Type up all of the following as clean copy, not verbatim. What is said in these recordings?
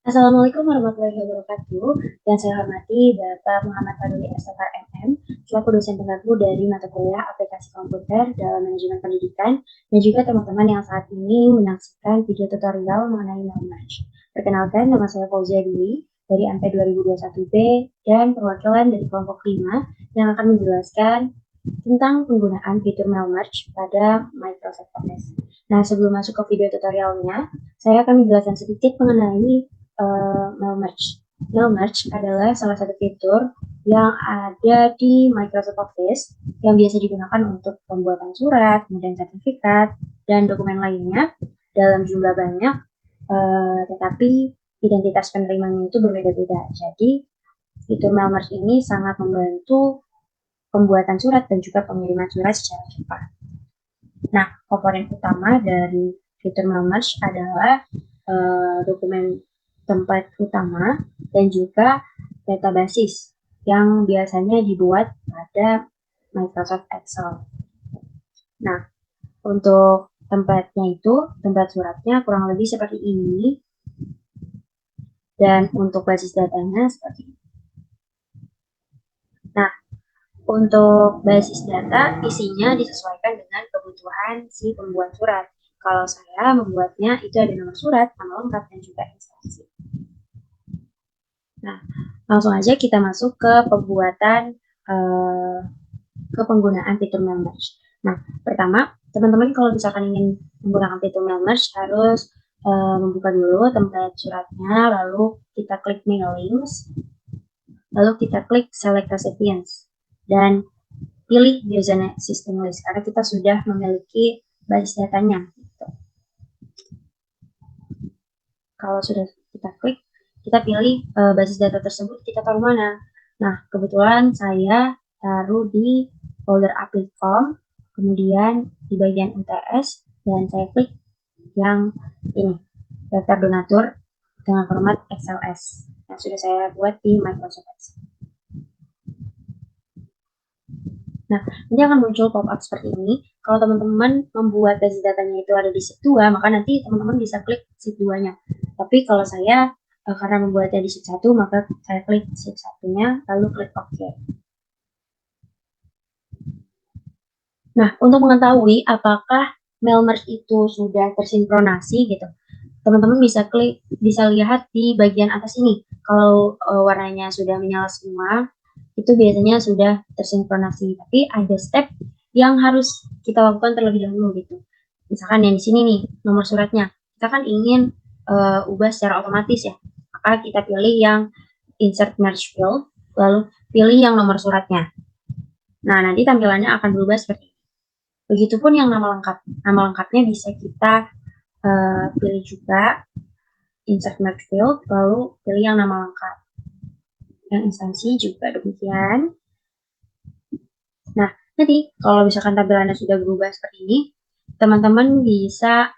Assalamualaikum warahmatullahi wabarakatuh. Yang saya hormati Bapak Muhammad Fadli SFR MM, selaku dosen penggagu dari mata kuliah aplikasi komputer dalam manajemen pendidikan, dan juga teman-teman yang saat ini menyaksikan video tutorial mengenai Knowledge. Perkenalkan, nama saya Fauzia Dwi dari MP 2021B dan perwakilan dari kelompok 5 yang akan menjelaskan tentang penggunaan fitur mail merge pada Microsoft Office. Nah, sebelum masuk ke video tutorialnya, saya akan menjelaskan sedikit mengenai mail merge. Mail merge adalah salah satu fitur yang ada di Microsoft Office yang biasa digunakan untuk pembuatan surat, kemudian sertifikat, dan dokumen lainnya dalam jumlah banyak, tetapi identitas penerimanya itu berbeda-beda. Jadi, fitur mail merge ini sangat membantu pembuatan surat dan juga pengiriman surat secara cepat. Nah, komponen utama dari fitur mail merge adalah dokumen tempat utama dan juga databasis yang biasanya dibuat pada Microsoft Excel. Nah, untuk tempatnya itu, tempat suratnya kurang lebih seperti ini, dan untuk basis datanya seperti ini. Nah, untuk basis data, isinya disesuaikan dengan kebutuhan si pembuat surat. Kalau saya membuatnya, itu ada nomor surat, nama lengkap, dan juga instansi. Nah, langsung aja kita masuk ke pembuatan, ke penggunaan fitur mail merge. Nah, pertama, teman-teman kalau misalkan ingin menggunakan fitur mail merge harus membuka dulu template suratnya, lalu kita klik mailings, lalu kita klik select recipients, dan pilih username system list karena kita sudah memiliki basis datanya. Gitu. Kalau sudah kita klik, kita pilih basis data tersebut kita taruh mana. Nah, kebetulan saya taruh di folder update form, kemudian di bagian UTS, dan saya klik yang ini, daftar donatur dengan format XLS yang sudah saya buat di Microsoft Excel. Nah, ini akan muncul pop-up seperti ini. Kalau teman-teman membuat basis datanya itu ada di sheet 2, maka nanti teman-teman bisa klik sheet 2-nya. Tapi kalau saya, karena membuatnya di sheet 1, maka saya klik sheet 1-nya, lalu klik OK. Nah, untuk mengetahui apakah mail merge itu sudah tersinkronasi gitu, teman-teman bisa lihat di bagian atas ini. Kalau warnanya sudah menyala semua, itu biasanya sudah tersinkronasi. Tapi ada step yang harus kita lakukan terlebih dahulu gitu. Misalkan yang di sini nih, nomor suratnya. Kita kan ingin ubah secara otomatis ya. Maka kita pilih yang insert merge field, lalu pilih yang nomor suratnya. Nah, nanti tampilannya akan berubah seperti ini. Begitupun yang nama lengkap. Nama lengkapnya bisa kita pilih juga insert merge field, lalu pilih yang nama lengkap. Yang instansi juga demikian. Nah, nanti kalau misalkan tampilannya sudah berubah seperti ini, teman-teman bisa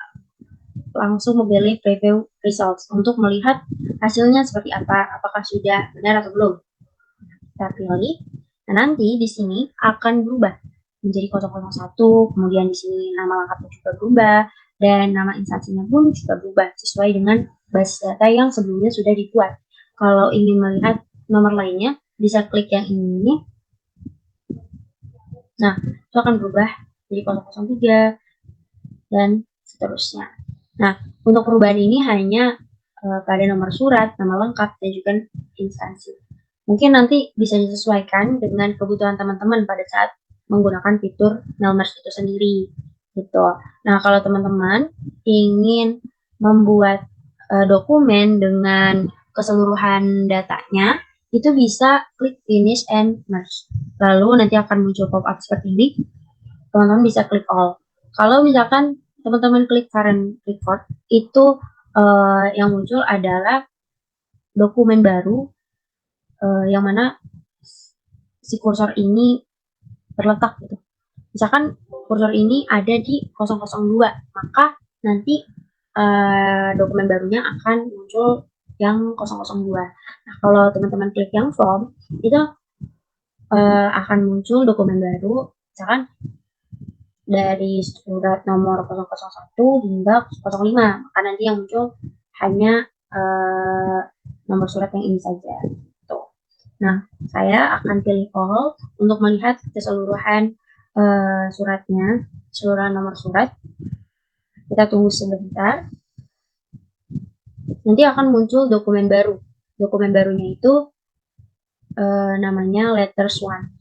langsung memilih preview results untuk melihat hasilnya seperti apa, apakah sudah benar atau belum. Kita pilih. Nah, nanti di sini akan berubah menjadi 001, kemudian di sini nama lengkapnya juga berubah, dan nama instansinya pun juga berubah sesuai dengan basis data yang sebelumnya sudah dibuat. Kalau ingin melihat nomor lainnya, bisa klik yang ini. Nah, itu akan berubah jadi 003 dan seterusnya. Nah, untuk perubahan ini hanya pada nomor surat, nama lengkap, dan juga instansi. Mungkin nanti bisa disesuaikan dengan kebutuhan teman-teman pada saat menggunakan fitur mail merge itu sendiri. Gitu. Nah, kalau teman-teman ingin membuat dokumen dengan keseluruhan datanya, itu bisa klik finish and merge. Lalu nanti akan muncul pop-up seperti ini. Teman-teman bisa klik all. Kalau misalkan teman-teman klik current record, itu yang muncul adalah dokumen baru yang mana si kursor ini terletak gitu. Misalkan kursor ini ada di 002, maka nanti dokumen barunya akan muncul yang 002. Nah, kalau teman-teman klik yang from, itu akan muncul dokumen baru, misalkan dari surat nomor 001 hingga 05, maka nanti yang muncul hanya nomor surat yang ini saja. Tuh. Nah, saya akan pilih all untuk melihat keseluruhan suratnya, keseluruhan nomor surat. Kita tunggu sebentar. Nanti akan muncul dokumen baru. Dokumen barunya itu namanya letters one.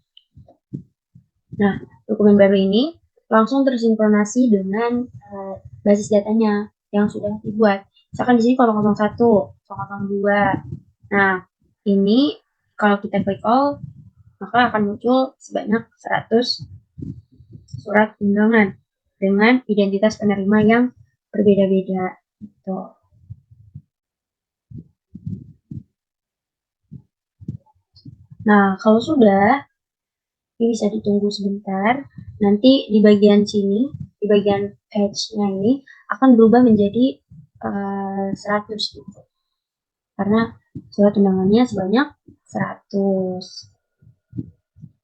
Nah, dokumen baru ini langsung tersinkronasi dengan basis datanya yang sudah dibuat. Misalkan di sini 001, 002. Nah, ini kalau kita klik all, maka akan muncul sebanyak 100 surat undangan dengan identitas penerima yang berbeda-beda. Gitu. Nah, kalau sudah, ini bisa ditunggu sebentar. Nanti di bagian sini, di bagian page-nya ini akan berubah menjadi 100 gitu. Karena surat undangannya sebanyak 100.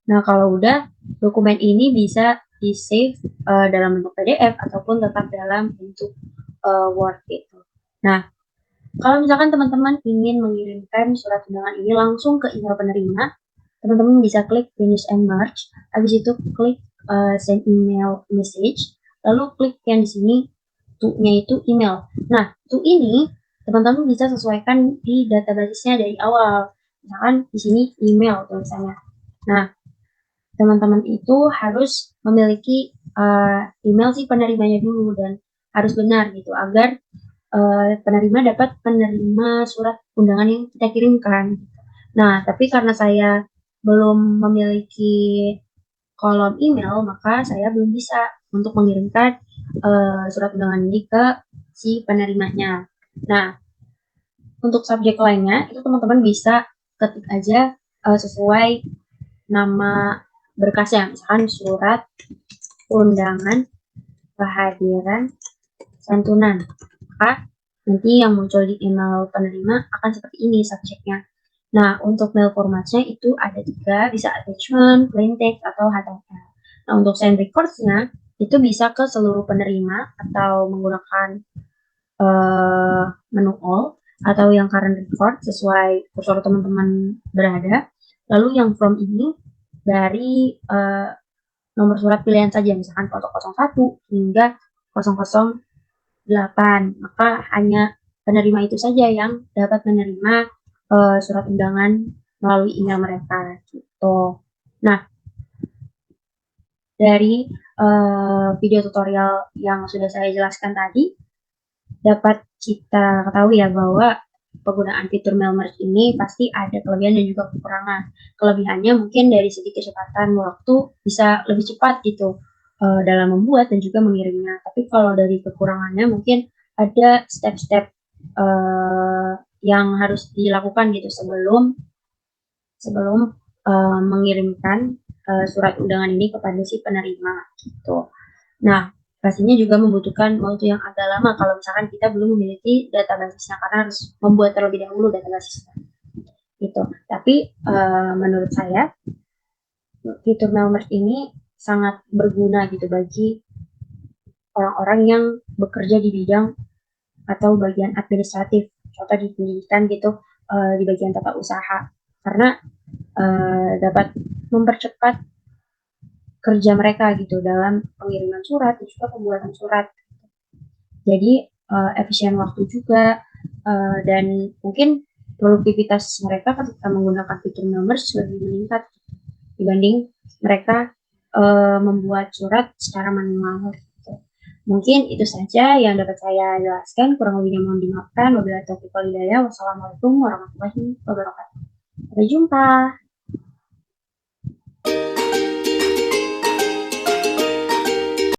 Nah, kalau udah, dokumen ini bisa di-save dalam bentuk PDF ataupun tetap dalam bentuk Word gitu. Nah, kalau misalkan teman-teman ingin mengirimkan surat undangan ini langsung ke email penerima, teman-teman bisa klik finish and merge, habis itu klik send email message, lalu klik yang di sini to-nya itu email. Nah, to ini teman-teman bisa sesuaikan di database-nya dari awal. Misalkan di sini email tulisannya. Nah, teman-teman itu harus memiliki email si penerimanya dulu dan harus benar gitu agar penerima dapat menerima surat undangan yang kita kirimkan. Nah, tapi karena saya belum memiliki kolom email, maka saya belum bisa untuk mengirimkan surat undangan ini ke si penerimanya. Nah, untuk subjek lainnya, itu teman-teman bisa ketik aja sesuai nama berkasnya. Misalkan surat undangan kehadiran santunan. Maka nanti yang muncul di email penerima akan seperti ini subjeknya. Nah, untuk mail formatnya itu ada 3, bisa attachment, plain text, atau HTML. Nah, untuk send records-nya itu bisa ke seluruh penerima atau menggunakan menu all atau yang current record sesuai kursor teman-teman berada. Lalu yang from ini dari nomor surat pilihan saja, misalkan 001 hingga 008. Maka hanya penerima itu saja yang dapat menerima surat undangan melalui email mereka gitu. Nah, dari video tutorial yang sudah saya jelaskan tadi, dapat kita ketahui ya bahwa penggunaan fitur mail merge ini pasti ada kelebihan dan juga kekurangan. Kelebihannya mungkin dari segi kecepatan waktu bisa lebih cepat gitu dalam membuat dan juga mengirimnya. Tapi kalau dari kekurangannya mungkin ada step-step yang harus dilakukan gitu sebelum mengirimkan surat undangan ini kepada si penerima gitu. Nah, pastinya juga membutuhkan waktu yang agak lama kalau misalkan kita belum memiliki database-nya karena harus membuat terlebih dahulu database-nya gitu. Tapi menurut saya fitur mail merge ini sangat berguna gitu bagi orang-orang yang bekerja di bidang atau bagian administratif, contoh di pendidikan gitu, di bagian tata usaha, karena dapat mempercepat kerja mereka gitu dalam pengiriman surat dan juga pembuatan surat. Jadi efisien waktu juga dan mungkin produktivitas mereka ketika menggunakan fitur mail merge lebih meningkat dibanding mereka membuat surat secara manual. Mungkin itu saja yang dapat saya jelaskan. Kurang lebihnya mohon dimaafkan. Wabillahi taufiq wal hidayah. Wassalamualaikum warahmatullahi wabarakatuh. Sampai jumpa.